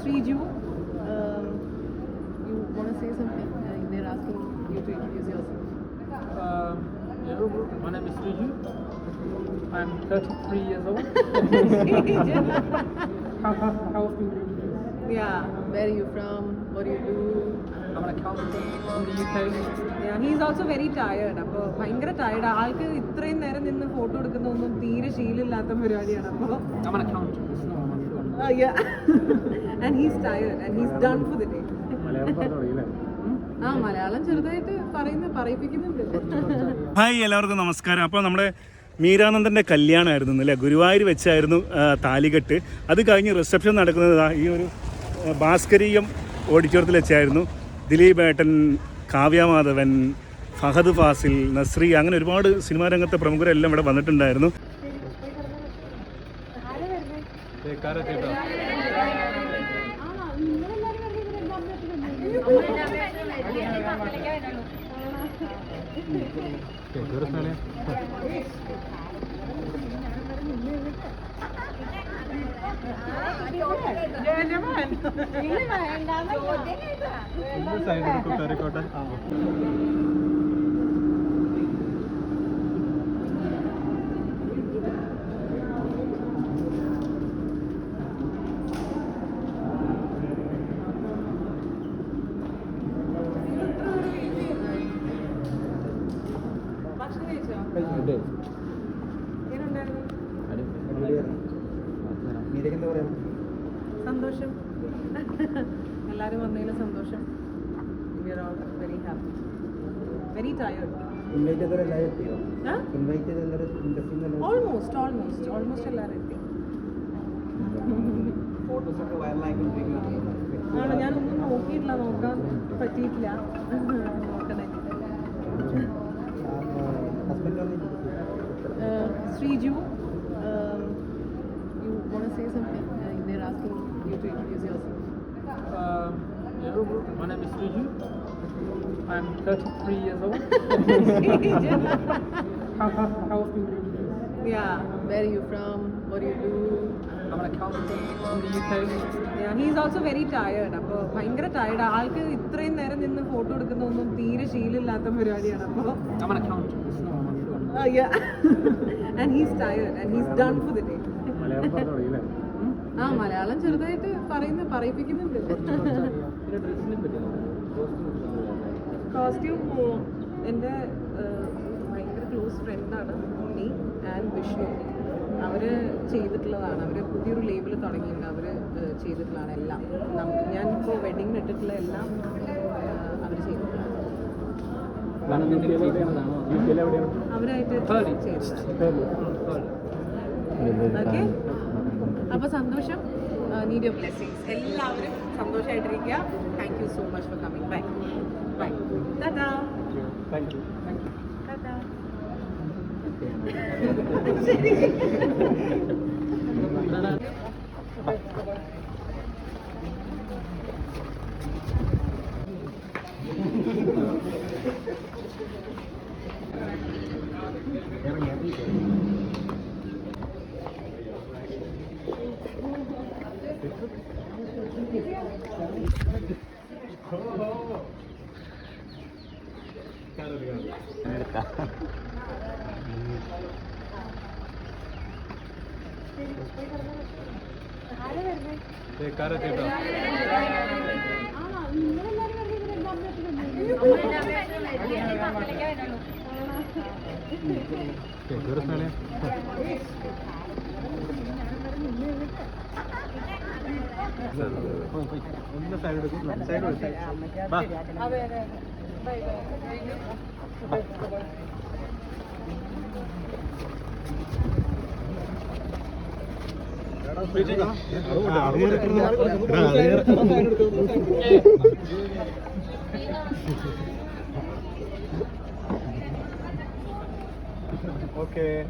Sriju, you want to say something? They're asking you to introduce yourself. Yeah, my name is Sriju. I'm 33 years old. How do you introduce? Yeah, where are you from? What do you do? I'm an accountant in the UK. Yeah, he's also very tired. അപ്പോൾ ഭയങ്കര tired. ആൾക്ക് ഇത്രയും നേരം നിന്ന് photo എടുക്കുന്നതൊന്നും തീരെ ശീലമില്ലാത്ത പരിപാടിയാണ്. അപ്പോൾ I'm an accountant. It's not my phone. yeah, and he's tired and he's done for the day. Malayalam ചെറുതായിട്ട് പറയിപ്പിക്കുന്നുണ്ട്. ഹായ് എല്ലാവർക്കും നമസ്കാരം. അപ്പോൾ നമ്മുടെ മീരാനന്ദൻ്റെ കല്യാണമായിരുന്നു അല്ലേ, ഗുരുവായൂർ വെച്ചായിരുന്നു താലികെട്ട്. അത് കഴിഞ്ഞ് റിസപ്ഷൻ നടക്കുന്നത് ഈ ഒരു ഭാസ്കരീയം ഓഡിറ്റോറിയത്തിൽ വെച്ചായിരുന്നു. ദിലീപ് ഏട്ടൻ, കാവ്യ മാധവൻ, ഫഹദ് ഫാസിൽ, നസ്രി, അങ്ങനെ ഒരുപാട് സിനിമാ രംഗത്തെ പ്രമുഖരെല്ലാം ഇവിടെ വന്നിട്ടുണ്ടായിരുന്നു. സന്തോഷം, എല്ലാവരും വന്നതിൽ സന്തോഷം. We are all very happy, very tired. Almost എല്ലാവരും എത്തി. ആണ്, ഞാനൊന്നും നോക്കിയിട്ടില്ല, നോക്കാൻ പറ്റിയിട്ടില്ല. നോക്കണേ. Sriju, you want to say something? They're asking you to introduce yourself. Yeah, my name is Sriju. I'm 33 years old. How do you introduce? Yeah, where are you from? What do you do? I'm an accountant in the UK. Yeah, he's also very tired. അപ്പോൾ ഭയങ്കര tired. ആൾക്ക് ഇത്രയും നേരം നിന്ന് photo എടുക്കുന്നതൊന്നും തീരെ ശീലമില്ലാത്ത പരിപാടിയാണ്. അപ്പോൾ I'm an accountant. It's not my phone. and he's tired and he's done for the day. Malayalam ചെറുതായിട്ട് പറയിപ്പിക്കുന്നുണ്ട്. കോസ്റ്റ്യൂം എൻ്റെ ഭയങ്കര ക്ലോസ് ഫ്രണ്ടാണ് ഉണ്ണി ആൻഡ് വിഷ്ണു. അവർ ചെയ്തിട്ടുള്ളതാണ്. അവർ പുതിയൊരു ലേബിൾ തുടങ്ങിയിട്ടുണ്ട്. അവർ ചെയ്തിട്ടുള്ളതാണ് എല്ലാം. ഞാനിപ്പോൾ വെഡിങ്ങിന് ഇട്ടിട്ടുള്ള എല്ലാം അവർ ചെയ്തിട്ടുള്ളതാണ്. അവരായിട്ട് ചെയ്തിട്ടുള്ളതാണ്. ഓക്കെ, അപ്പോൾ സന്തോഷം. Need your blessings. എല്ലാവരും സന്തോഷമായിട്ടിരിക്കുക. Thank you so much for coming. Bye bye. Tata. Thank you. Tata. Okay.